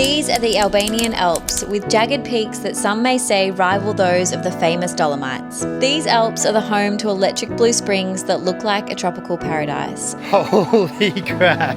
These are the Albanian Alps, with jagged peaks that some may say rival those of the famous Dolomites. These Alps are the home to electric blue springs that look like a tropical paradise. Holy crap,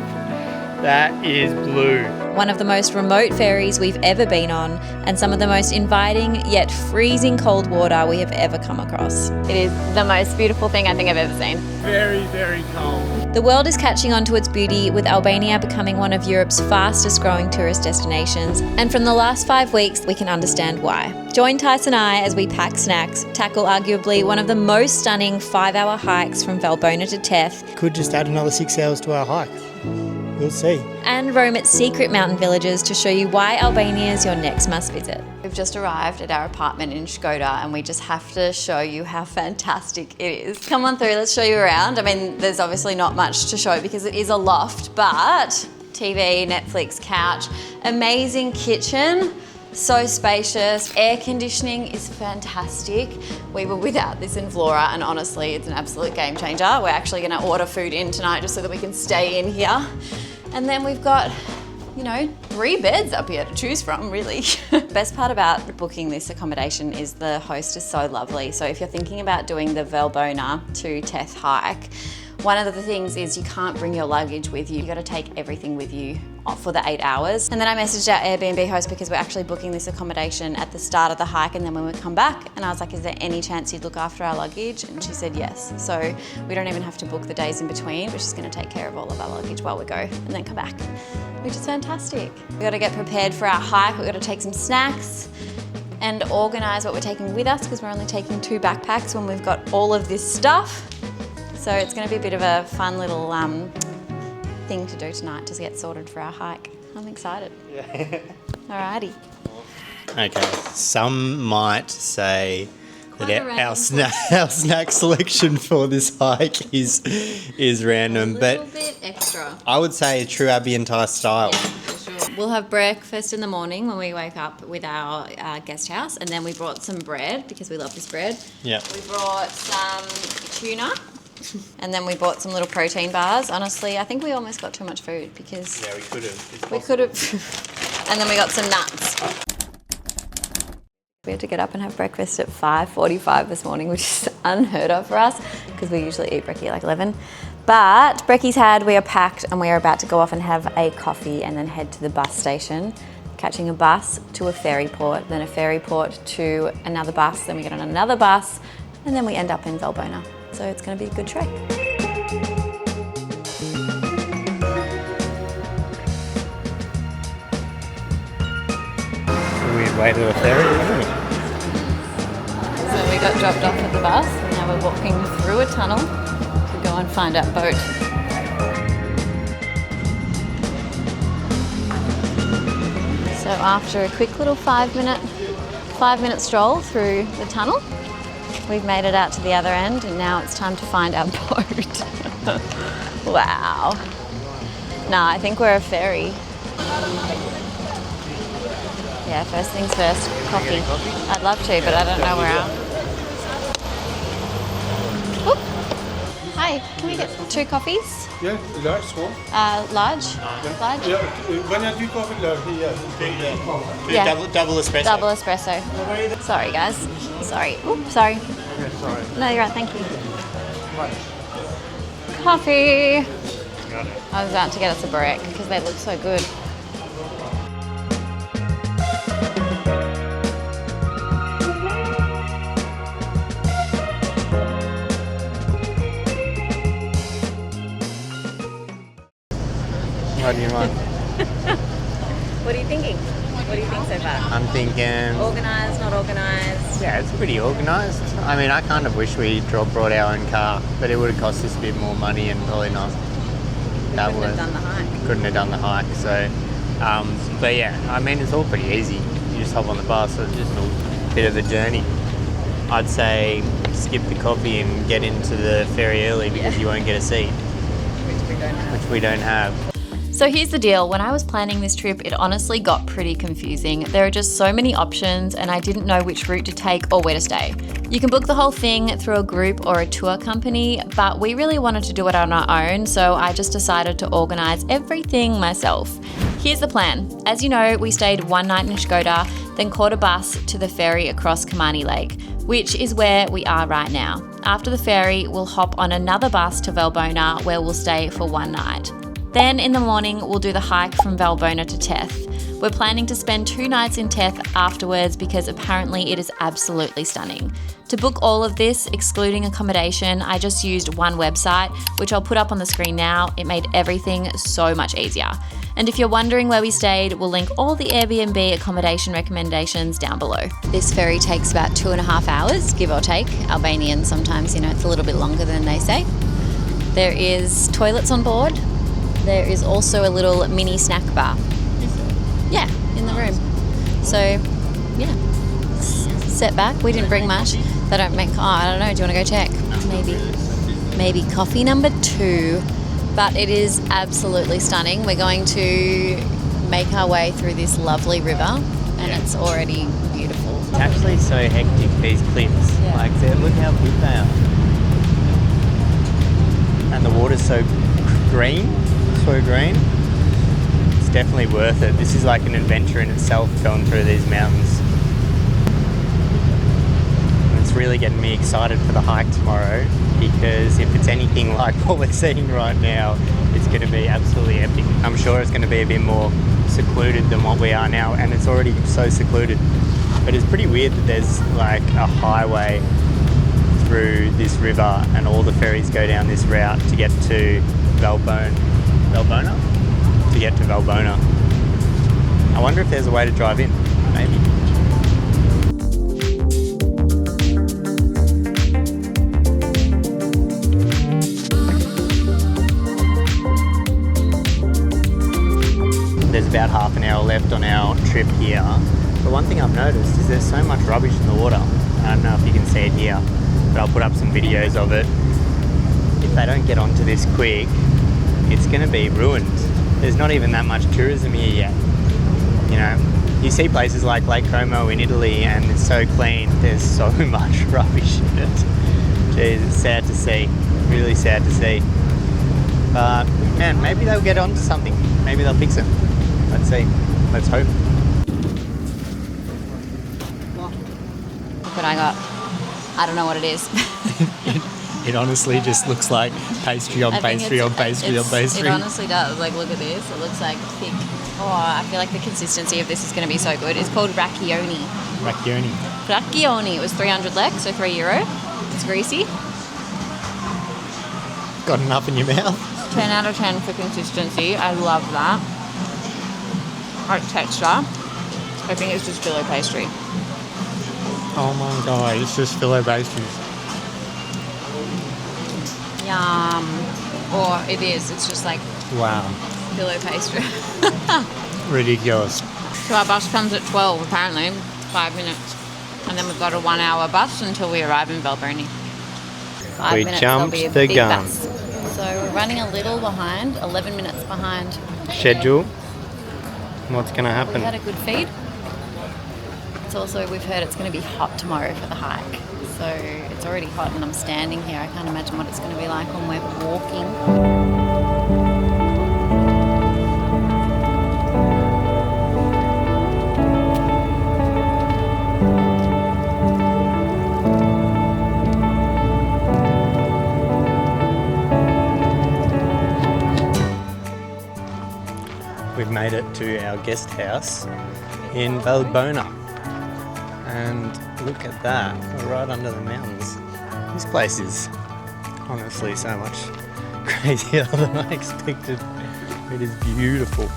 that is blue. One of the most remote ferries we've ever been on, and some of the most inviting yet freezing cold water we have ever come across. It is the most beautiful thing I think I've ever seen. Very, very cold. The world is catching on to its beauty, with Albania becoming one of Europe's fastest growing tourist destinations, and from the last 5 weeks we can understand why. Join Tyson and I as we pack snacks, tackle arguably one of the most stunning 5-hour hikes from Valbona to Theth. Could just add another 6 hours to our hike. We'll see. And roam its secret mountain villages to show you why Albania is your next must visit. We've just arrived at our apartment in Shkodër and we just have to show you how fantastic it is. Come on through, let's show you around. I mean, there's obviously not much to show because it is a loft, but TV, Netflix, couch, amazing kitchen, so spacious. Air conditioning is fantastic. We were without this in Vlora and honestly, it's an absolute game changer. We're actually gonna order food in tonight just so that we can stay in here. And then we've got, 3 beds up here to choose from, really. Best part about booking this accommodation is the host is so lovely. So if you're thinking about doing the Valbona to Theth hike, one of the things is you can't bring your luggage with you. You gotta take everything with you for the 8 hours. And then I messaged our Airbnb host because we're actually booking this accommodation at the start of the hike and then when we come back, and I was like, is there any chance you'd look after our luggage? And she said yes. So we don't even have to book the days in between, but she's gonna take care of all of our luggage while we go and then come back, which is fantastic. We gotta get prepared for our hike. We gotta take some snacks and organize what we're taking with us because we're only taking 2 backpacks when we've got all of this stuff. So it's going to be a bit of a fun little thing to do tonight to get sorted for our hike. I'm excited. Yeah. Alrighty. Okay, some might say that our snack selection for this hike is random, but A little bit extra. I would say true Albanian style. Yeah, for sure. We'll have breakfast in the morning when we wake up with our guest house, and then we brought some bread because we love this bread. Yeah. We brought some tuna. And then we bought some little protein bars. Honestly, I think we almost got too much food because... Yeah, we could have. We could have. And then we got some nuts. We had to get up and have breakfast at 5:45 this morning, which is unheard of for us because we usually eat brekkie like 11. But brekkie's had, we are packed and we are about to go off and have a coffee and then head to the bus station, catching a bus to a ferry port, then a ferry port to another bus, then we get on another bus, and then we end up in Valbona. So it's going to be a good trek. Weird way to a ferry, isn't it? So we got dropped off at the bus and now we're walking through a tunnel to go and find our boat. So after a quick little 5-minute stroll through the tunnel, we've made it out to the other end and now it's time to find our boat. Wow. No, I think we're a ferry. Yeah, first things first, coffee. I'd love to, but I don't know where our... Oop. Hi, can we get 2 coffees? Yeah, large, small. Large? Yeah. Large? Yeah, when I do coffee, large, yeah. Yeah. Double espresso. Double espresso. Sorry, guys. Sorry. Oop, sorry. Okay, sorry. No, you're right, thank you. Coffee. I was about to get us a barek because they look so good. What do you want? What are you thinking? What do you think so far? I'm thinking... Organised, not organised? Yeah, it's pretty organised. I mean, I kind of wish we brought our own car, but it would have cost us a bit more money and probably not that Couldn't have done the hike. Couldn't have done the hike, so... but yeah, I mean, it's all pretty easy. You just hop on the bus, so it's just a bit of a journey. I'd say skip the coffee and get into the ferry early because you won't get a seat. Which we don't have. So here's the deal, when I was planning this trip, it honestly got pretty confusing. There are just so many options and I didn't know which route to take or where to stay. You can book the whole thing through a group or a tour company, but we really wanted to do it on our own, so I just decided to organise everything myself. Here's the plan. As you know, we stayed one night in Shkodër, then caught a bus to the ferry across Koman Lake, which is where we are right now. After the ferry, we'll hop on another bus to Valbona, where we'll stay for one night. Then in the morning, we'll do the hike from Valbona to Theth. We're planning to spend 2 nights in Theth afterwards because apparently it is absolutely stunning. To book all of this, excluding accommodation, I just used one website, which I'll put up on the screen now. It made everything so much easier. And if you're wondering where we stayed, we'll link all the Airbnb accommodation recommendations down below. This ferry takes about 2.5 hours, give or take. Albanian sometimes, it's a little bit longer than they say. There is toilets on board. There is also a little mini snack bar. Yeah, in the room. So, yeah, set back. We didn't bring much. They don't make, I don't know, do you want to go check? Maybe coffee number 2. But it is absolutely stunning. We're going to make our way through this lovely river, and it's already beautiful. It's actually so hectic, these cliffs. Yeah. Like, look how big they are. And the water's so green. It's definitely worth it. This is like an adventure in itself, going through these mountains. And it's really getting me excited for the hike tomorrow, because if it's anything like what we're seeing right now, it's going to be absolutely epic. I'm sure it's going to be a bit more secluded than what we are now, and it's already so secluded. But it's pretty weird that there's like a highway through this river and all the ferries go down this route to get to Valbona? To get to Valbona. I wonder if there's a way to drive in. Maybe. There's about half an hour left on our trip here. But one thing I've noticed is there's so much rubbish in the water. I don't know if you can see it here, but I'll put up some videos of it. If they don't get onto this quick, it's going to be ruined. There's not even that much tourism here yet. You see places like Lake Como in Italy and it's so clean. There's so much rubbish in it. Jeez, it's sad to see. Really sad to see. But man, maybe they'll get onto something. Maybe they'll fix it. Let's see. Let's hope. Look what I got. I don't know what it is. It honestly just looks like pastry on pastry on pastry on pastry. It honestly does. Like, look at this. It looks like thick. Oh, I feel like the consistency of this is going to be so good. It's called racchioni. Racchioni. It was 300 lek, so €3. It's greasy. Got enough in your mouth? 10 out of 10 for consistency. I love that. Like texture. I think it's just filo pastry. Oh my god, it's just filo pastry. Yum. Or it is. It's just like Wow. filo pastry. Ridiculous. So our bus comes at 12 apparently. 5 minutes. And then we've got a 1 hour bus until we arrive in Valbona. 5 We minutes, jumped there'll be a the big gun. bus. So we're running a little behind, 11 minutes behind Schedule. What's going to We've happen? had a good feed. It's also, we've heard it's going to be hot tomorrow for the hike. So it's already hot and I'm standing here. I can't imagine what it's going to be like when we're walking. We've made it to our guest house in Valbona. And look at that, we're right under the mountains. This place is honestly so much crazier than I expected. It is beautiful.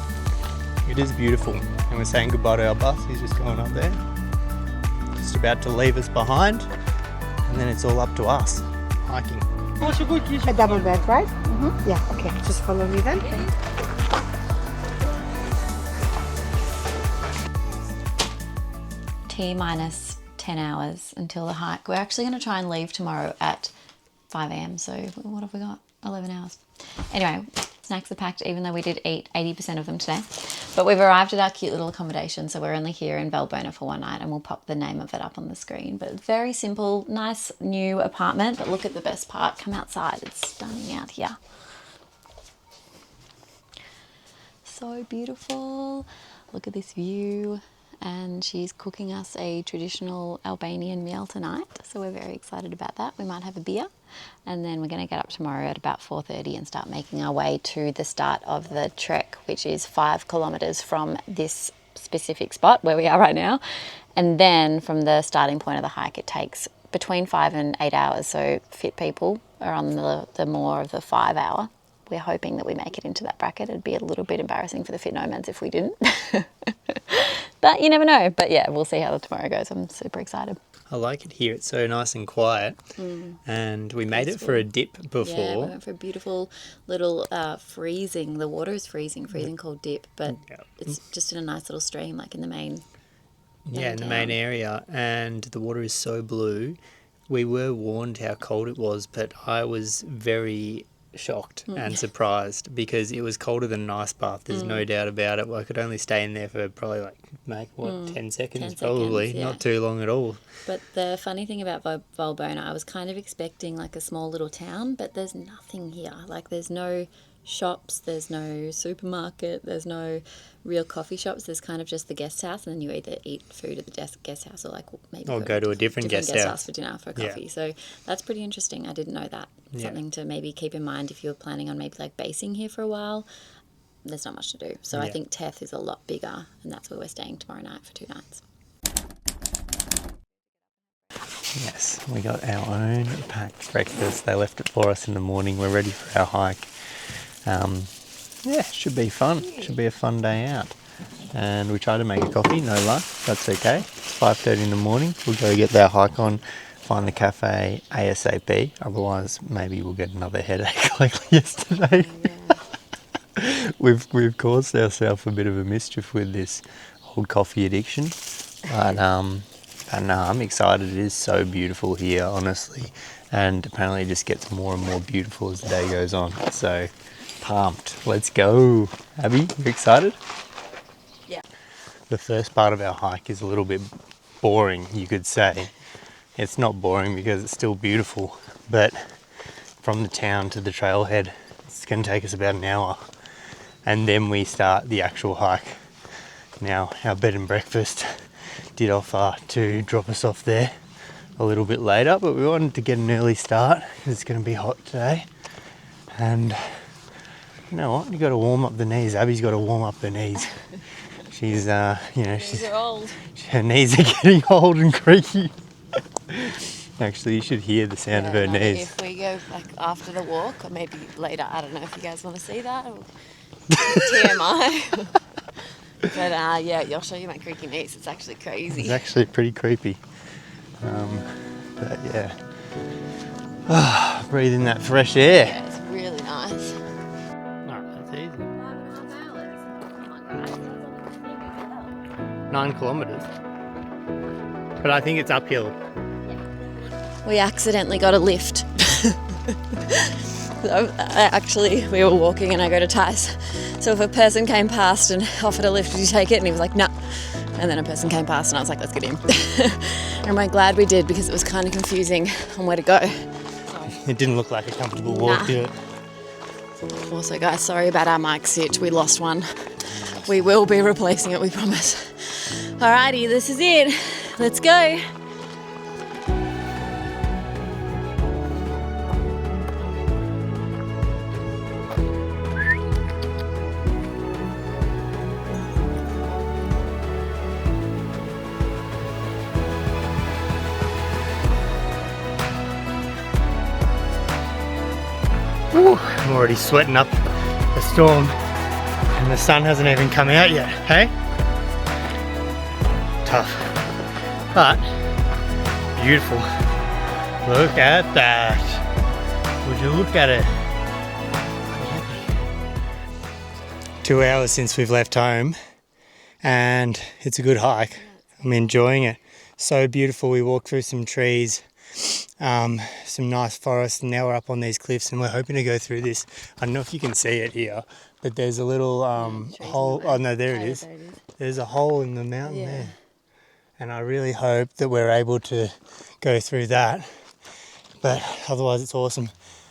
It is beautiful. And we're saying goodbye to our bus, he's just going up there. Just about to leave us behind. And then it's all up to us, hiking. A double bed, right? Mm-hmm. Yeah, okay. Just follow me then. T-minus 10 hours until the hike. We're actually going to try and leave tomorrow at 5 a.m. So what have we got? 11 hours. Anyway, snacks are packed even though we did eat 80% of them today. But we've arrived at our cute little accommodation. So we're only here in Valbona for one night and we'll pop the name of it up on the screen. But very simple, nice new apartment. But look at the best part. Come outside. It's stunning out here. so beautiful. Look at this view. And she's cooking us a traditional Albanian meal tonight. So we're very excited about that. We might have a beer. And then we're going to get up tomorrow at about 4:30 and start making our way to the start of the trek, which is 5 kilometres from this specific spot where we are right now. And then from the starting point of the hike, it takes between 5 and 8 hours. So fit people are on the more of the 5 hour. We're hoping that we make it into that bracket. It'd be a little bit embarrassing for the fit nomads if we didn't. But you never know. But yeah, we'll see how tomorrow goes. I'm super excited. I like it here. It's so nice and quiet. And we made it for a dip before. Yeah, we went for a beautiful little freezing. The water is freezing cold dip, but it's just in a nice little stream, like in the main. Yeah, in the main area. And the water is so blue. We were warned how cold it was, but I was very shocked and surprised because it was colder than an ice bath. There's no doubt about it. I could only stay in there for probably 10 seconds probably, not too long at all. But the funny thing about Valbona, I was kind of expecting like a small little town, but there's nothing here. Like there's no shops, there's no supermarket, there's no real coffee shops. There's kind of just the guest house, and then you either eat food at the guest house or maybe go to a different guest house for dinner for coffee. So that's pretty interesting. I didn't know that. Something to maybe keep in mind if you're planning on maybe basing here for a while. There's not much to do. So I think Theth is a lot bigger, and that's where we're staying tomorrow night for 2 nights. Yes, we got our own packed breakfast. They left it for us in the morning. We're ready for our hike. Should be fun. Should be a fun day out. And we tried to make a coffee, no luck. That's okay. It's 5:30 in the morning. We'll go get our hike on, find the cafe ASAP. Otherwise, maybe we'll get another headache like yesterday. We've caused ourselves a bit of a mischief with this old coffee addiction. But no, I'm excited. It is so beautiful here, honestly. And apparently it just gets more and more beautiful as the day goes on. So pumped. Let's go. Abby, you excited? Yeah. The first part of our hike is a little bit boring, you could say. It's not boring because it's still beautiful, but from the town to the trailhead, it's going to take us about an hour. And then we start the actual hike. Now, our bed and breakfast did offer to drop us off there a little bit later, but we wanted to get an early start because it's going to be hot today. And you know what? You got to warm up the knees. Abby's got to warm up her knees. She's, Knees are old. Her knees are getting old and creaky. Actually, you should hear the sound of her knees. If we go after the walk, or maybe later, I don't know if you guys want to see that. Or TMI. But I'll show you my creaky knees. It's actually crazy. It's actually pretty creepy. But yeah. Breathe in that fresh air. Yeah, it's really nice. That's easy. 9 kilometres. But I think it's uphill. We accidentally got a lift. We were walking and I go to Tice. So if a person came past and offered a lift, did you take it? And he was like, no. And then a person came past and I was like, let's get in. And I'm glad we did because it was kind of confusing on where to go. It didn't look like a comfortable walk, did it? Also, guys, sorry about our mic sit. We lost one. We will be replacing it, we promise. Alrighty, this is it. Let's go. I'm already sweating up the storm and the sun hasn't even come out yet, hey? Tough, but beautiful. Look at that. Would you look at it? 2 hours since we've left home and it's a good hike. I'm enjoying it. So beautiful. We walked through some trees, some nice forest, and now we're up on these cliffs and we're hoping to go through this. I don't know if you can see it here, but there's a little hole. Oh no, there it is. There's a hole in the mountain there. And I really hope that we're able to go through that. But otherwise it's awesome.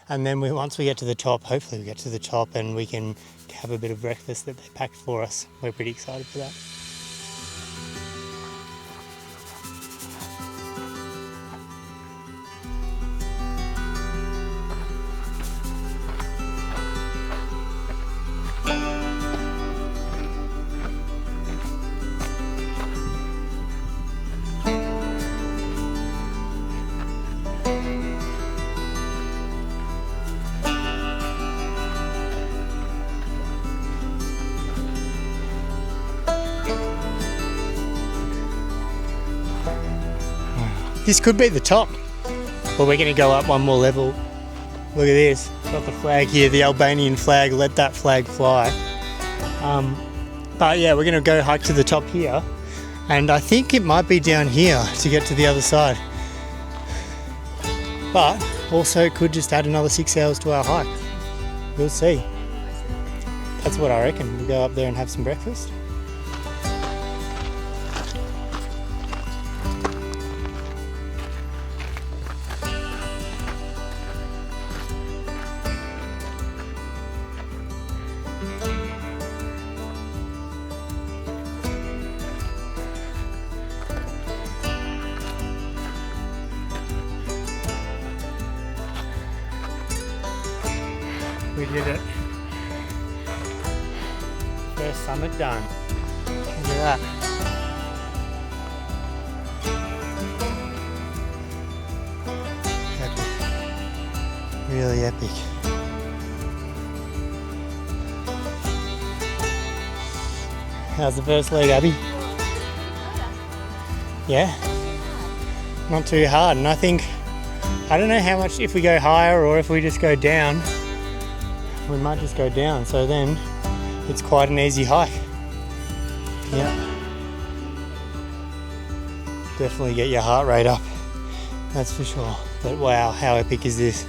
And then once we get to the top, hopefully we get to the top and we can have a bit of breakfast that they packed for us. We're pretty excited for that. This could be the top, but we're going to go up one more level. Look at this, got the flag here, the Albanian flag, let that flag fly. But yeah, we're going to go hike to the top here, and I think it might be down here to get to the other side. But also it could just add another 6 hours to our hike. We'll see. That's what I reckon. We'll go up there and have some breakfast. We did it. First summit done. Look at that. Epic. Really epic. How's the first leg, Abby? Yeah? Not too hard, and I think, I don't know how much, if we go higher or if we just go down. We might just go down, so then it's quite an easy hike. Yeah. Definitely get your heart rate up, that's for sure. But wow, how epic is this?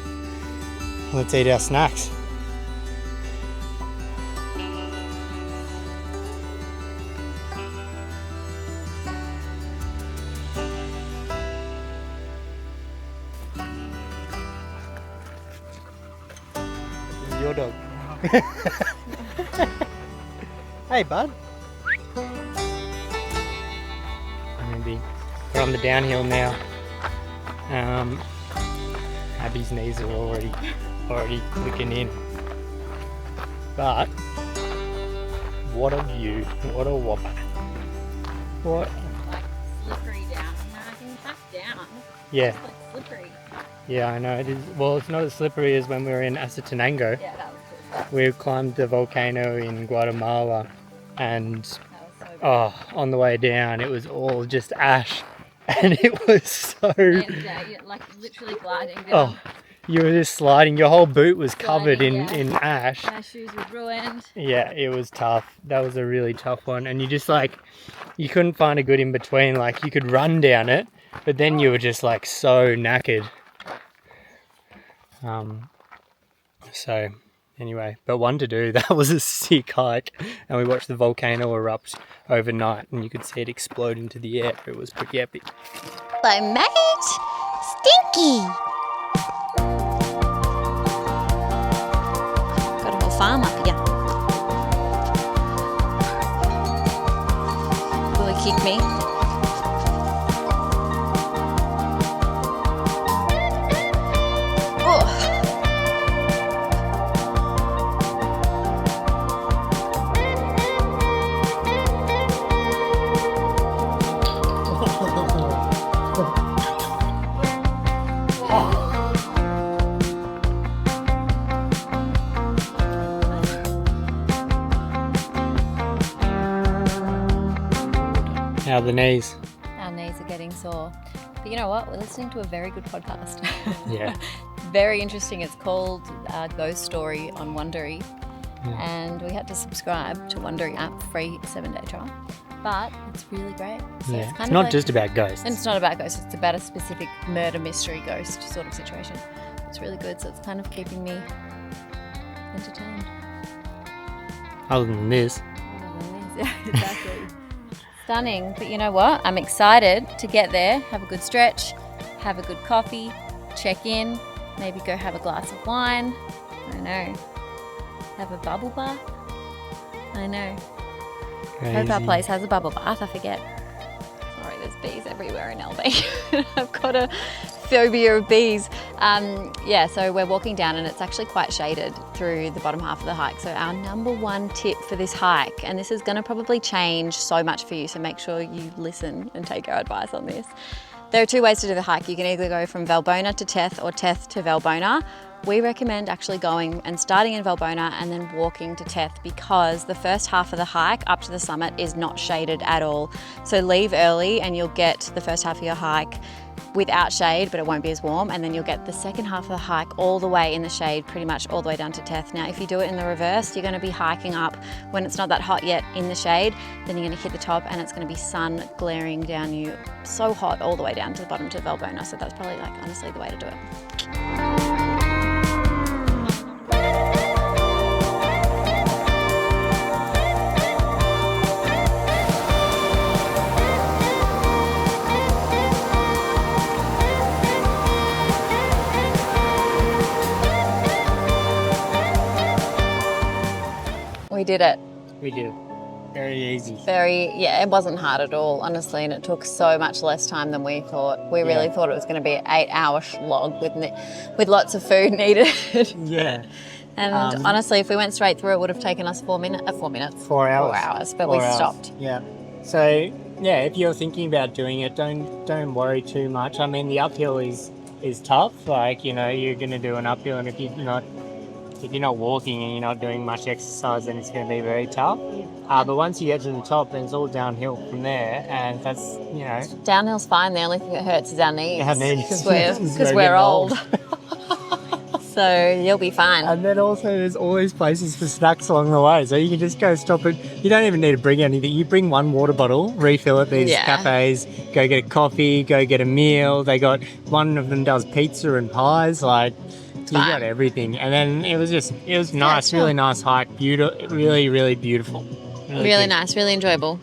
Let's eat our snacks. Your dog. Hey, bud. We're on the downhill now. Abby's knees are already clicking in. But what a view! What a whopper! What? Like slippery down. I can back down. Yeah. It's like slippery. Yeah, I know it is. Well, it's not as slippery as when we were in Asatanango. Yeah, that was cool. We climbed the volcano in Guatemala, and That was so good. on the way down, it was all just ash, and it was so. And you're like literally gliding down. Oh, you were just sliding. Your whole boot was covered Sliding, yeah. in ash. My shoes were ruined. Yeah, it was tough. That was a really tough one, and you just you couldn't find a good in between. Like you could run down it, but then you were just like so knackered. So anyway, but one to do. That was a sick hike, and we watched the volcano erupt overnight, and you could see it explode into the air. It was pretty epic. Hello, mate. Stinky. Got a whole farm up here. Will he kick me? How are the knees? Our knees are getting sore. But you know what? We're listening to a very good podcast. Yeah. Very interesting. It's called Ghost Story on Wondery. Yeah. And we had to subscribe to Wondery app, free 7-day trial. But it's really great. So Yeah. it's kind It's of not like, just about ghosts. and it's not about ghosts, it's about a specific murder mystery ghost sort of situation. It's really good, so it's kind of keeping me entertained. Other than this. Yeah, exactly. Stunning. But you know what? I'm excited to get there, have a good stretch, have a good coffee, check in, maybe go have a glass of wine. I don't know. Have a bubble bath. I know. Crazy. Hope our place has a bubble bath. I forget. Sorry, there's bees everywhere in Albania. I've got a phobia of bees. Yeah, so we're walking down and it's actually quite shaded through the bottom half of the hike. So our number one tip for this hike, and this is going to probably change so much for you, so make sure you listen and take our advice on this. There are two ways to do the hike. You can either go from Valbona to Theth or Theth to Valbona. We recommend actually going and starting in Valbona and then walking to Theth, because the first half of the hike up to the summit is not shaded at all. So leave early and you'll get the first half of your hike without shade, but it won't be as warm, and then you'll get the second half of the hike all the way in the shade, pretty much all the way down to Theth. Now, if you do it in the reverse, you're going to be hiking up when it's not that hot yet in the shade, then you're going to hit the top and it's going to be sun glaring down you, so hot all the way down to the bottom to Valbona. So that's probably, like, honestly the way to do it. We did it. We did. Very easy. Yeah, it wasn't hard at all, honestly, and it took so much less time than we thought. We really thought it was going to be an 8-hour slog with lots of food needed. Yeah. And honestly, if we went straight through, it would have taken us 4 minutes. 4 hours. 4 hours, but we stopped. Yeah. So, yeah, if you're thinking about doing it, don't worry too much. I mean, the uphill is tough. Like, you know, you're going to do an uphill, and if you're not walking and you're not doing much exercise, then it's going to be very tough. But once you get to the top, then it's all downhill from there, and that's, you know... Downhill's fine. The only thing that hurts is our knees. Our knees. Because we're old. So you'll be fine. And then also there's always places for snacks along the way, so you can just go stop it. You don't even need to bring anything. You bring one water bottle, refill at these cafes, go get a coffee, go get a meal. One of them does pizza and pies, like... You got everything. And then it was nice, really nice hike. Beautiful, really, really beautiful. Really nice, really enjoyable.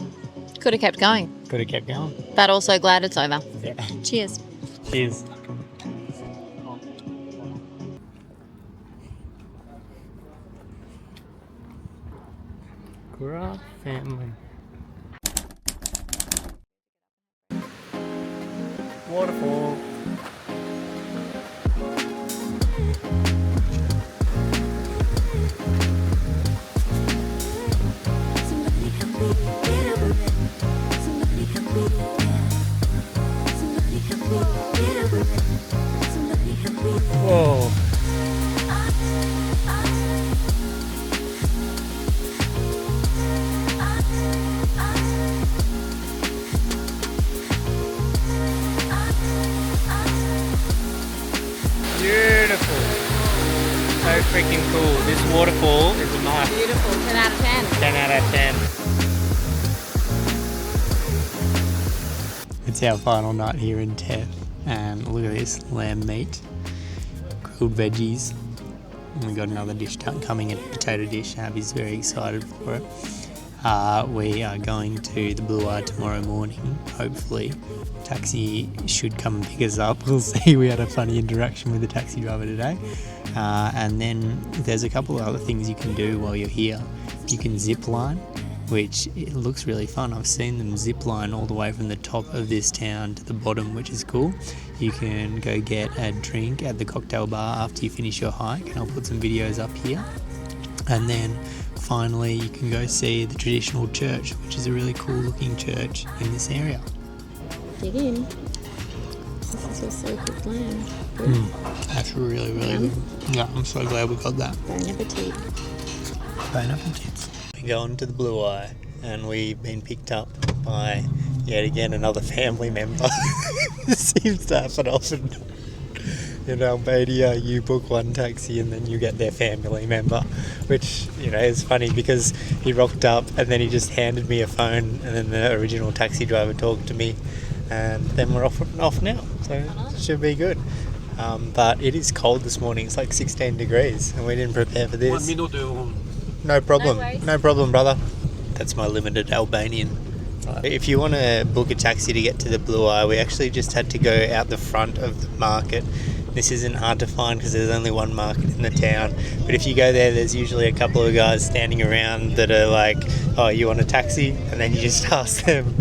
Could have kept going. But also glad it's over. Yeah. Cheers. Cheers. Graph family. Waterfall. Whoa. Beautiful. So freaking cool. This waterfall is a nice. Beautiful. 10 out of 10. 10 out of 10. It's our final night here in Theth, and look at this, lamb meat, grilled veggies, and we got another dish coming, a potato dish. Abby's very excited for it. We are going to the Blue Eye tomorrow morning, hopefully. Taxi should come and pick us up. We'll see. We had a funny interaction with the taxi driver today. And then there's a couple of other things you can do while you're here. You can zip line, which it looks really fun. I've seen them zip line all the way from the top of this town to the bottom, which is cool. You can go get a drink at the cocktail bar after you finish your hike, and I'll put some videos up here. And then finally you can go see the traditional church, which is a really cool looking church in this area. Dig in. This is also good lamb. That's really, really good. Yeah, I'm so glad we got that. Bon appetit. Bon appetit. We're going to the Blue Eye, and we've been picked up by yet again another family member. It seems to happen often. In Albania, you book one taxi and then you get their family member, which, you know, is funny because he rocked up and then he just handed me a phone, and then the original taxi driver talked to me, and then we're off now, so it should be good. But it is cold this morning. It's like 16 degrees and we didn't prepare for this. 1 minute. No problem. No worries. No problem, brother. That's my limited Albanian. If you want to book a taxi to get to the Blue Eye, we actually just had to go out the front of the market This isn't hard to find because there's only one market in the town. But if you go there, there's usually a couple of guys standing around that are like, oh, you want a taxi? And then you just ask them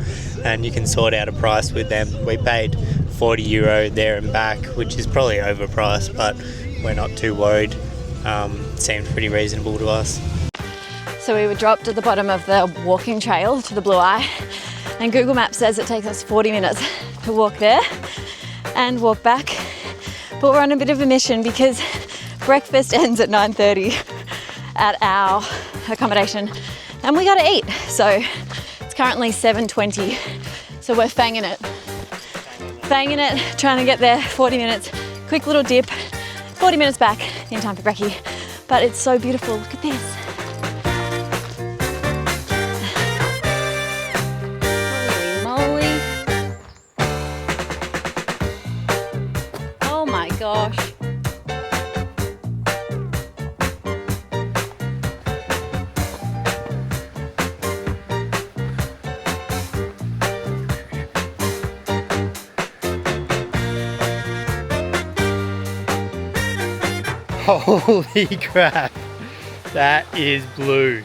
and you can sort out a price with them. We paid €40 there and back, which is probably overpriced, but we're not too worried. Seemed pretty reasonable to us. So we were dropped at the bottom of the walking trail to the Blue Eye, and Google Maps says it takes us 40 minutes to walk there and walk back. But we're on a bit of a mission because breakfast ends at 9:30 at our accommodation and we gotta eat. So it's currently 7:20. So we're fanging it, trying to get there, 40 minutes, quick little dip, 40 minutes back in time for brekkie. But it's so beautiful, look at this. Gosh. Holy crap, that is blue.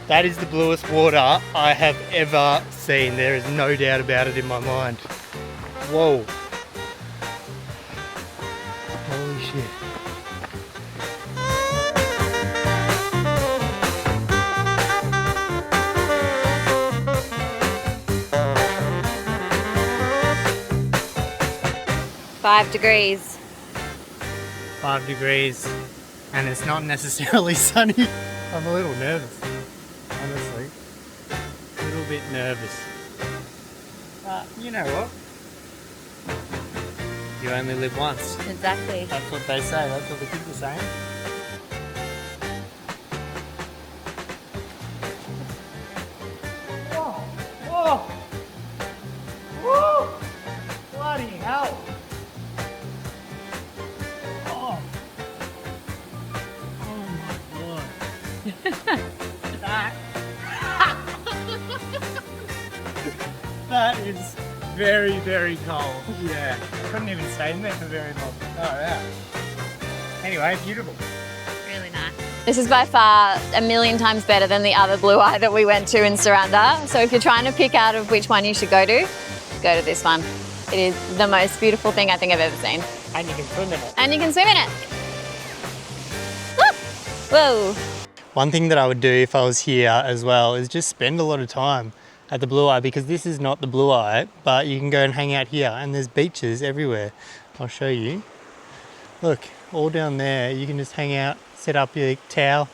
That is the bluest water I have ever seen. There is no doubt about it in my mind. Whoa. Holy shit. Five degrees. 5 degrees, and it's not necessarily sunny. I'm a little nervous, honestly. A little bit nervous. But you know what? You only live once. Exactly. That's what they say, that's what the kids are saying. Whoa! Whoa! Whoa! Bloody hell! Oh! Oh my god! That is very, very cold. Yeah. Couldn't even stay in there for very long. Oh yeah. Anyway, beautiful. Really nice. This is by far a million times better than the other Blue Eye that we went to in Saranda. So if you're trying to pick out of which one you should go to this one. It is the most beautiful thing I think I've ever seen. And you can swim in it. And you can swim in it. Woo! Whoa. One thing that I would do if I was here as well is just spend a lot of time at the Blue Eye, because this is not the Blue Eye, but you can go and hang out here and there's beaches everywhere. I'll show you. Look, all down there, you can just hang out, set up your towel,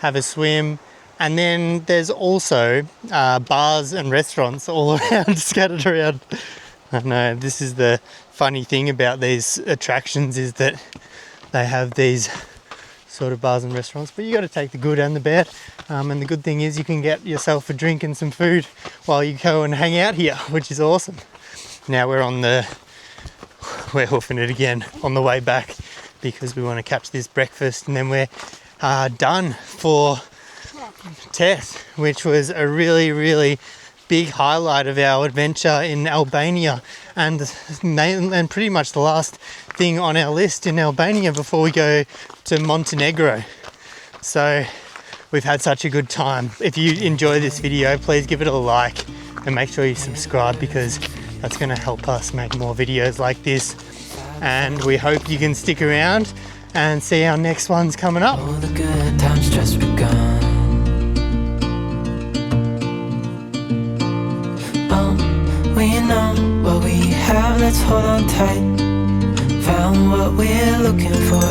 have a swim, and then there's also bars and restaurants all around, scattered around. I know, this is the funny thing about these attractions, is that they have these sort of bars and restaurants, but you got to take the good and the bad. And the good thing is you can get yourself a drink and some food while you go and hang out here, which is awesome. Now we're hoofing it again on the way back because we want to catch this breakfast, and then we're done for Theth, which was a really, really big highlight of our adventure in Albania, and pretty much the last thing on our list in Albania before we go to Montenegro. So we've had such a good time. If you enjoy this video, please give it a like and make sure you subscribe, because that's going to help us make more videos like this. And we hope you can stick around and see our next one's coming up. All the good times just begun. We know what we have, let's hold on tight. Found what we're looking for